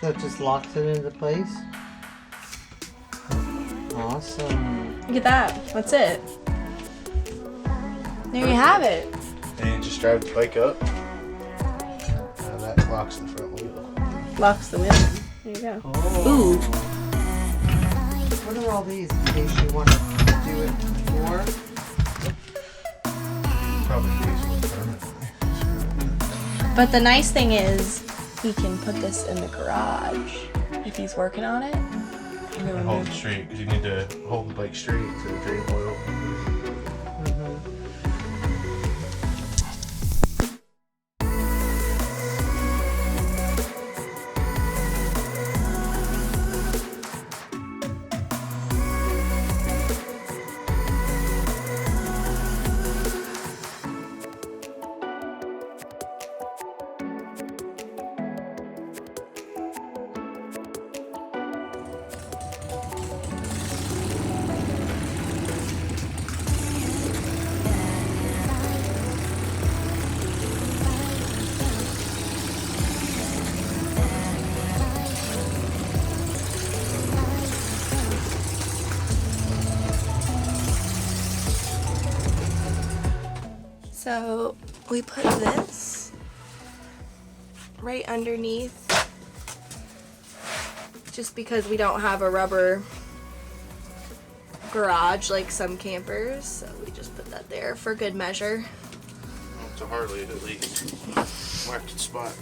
That just locks it into place? Awesome. Look at that. That's it. There you have it. And just drive the bike up. Now that locks the front wheel. Locks the wheel. There you go. Oh. Ooh. What are all these in case you want to do it more? Probably these ones permanently. But the nice thing is, he can put this in the garage if he's working on it. And then Hold it straight because you need to hold the bike straight to drain oil. So we put this right underneath just because we don't have a rubber garage like some campers, so we just put that there for good measure. Well, it's a Harley at least. Marked spot.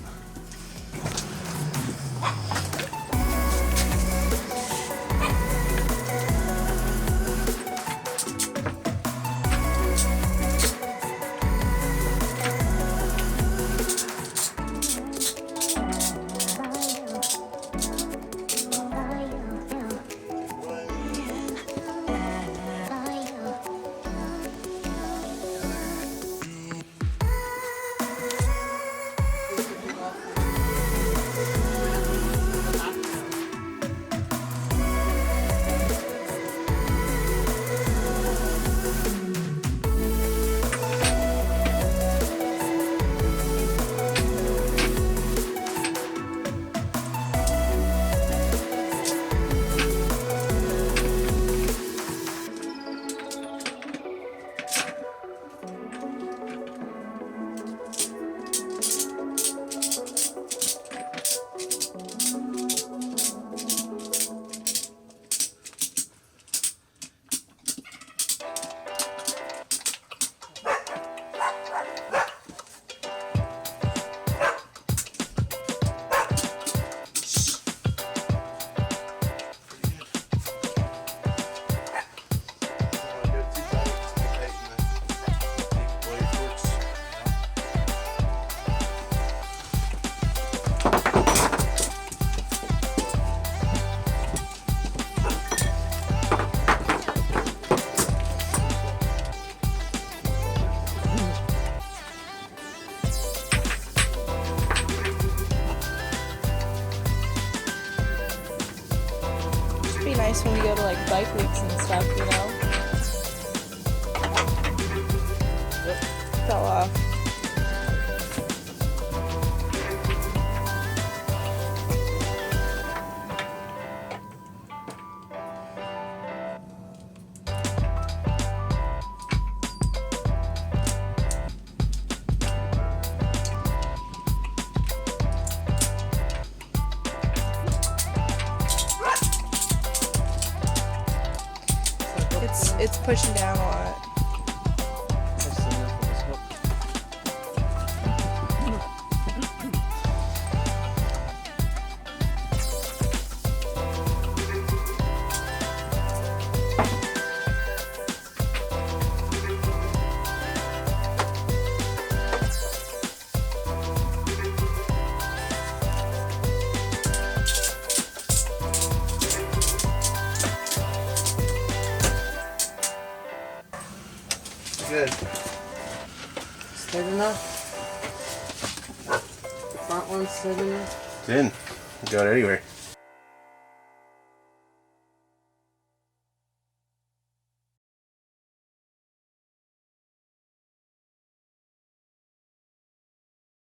It'd be nice when we go to like bike weeks and stuff, you know? Fell off. It's pushing down a lot. That's enough of this hook. Good. Straight enough? Front one's straight enough? It's in. Go anywhere.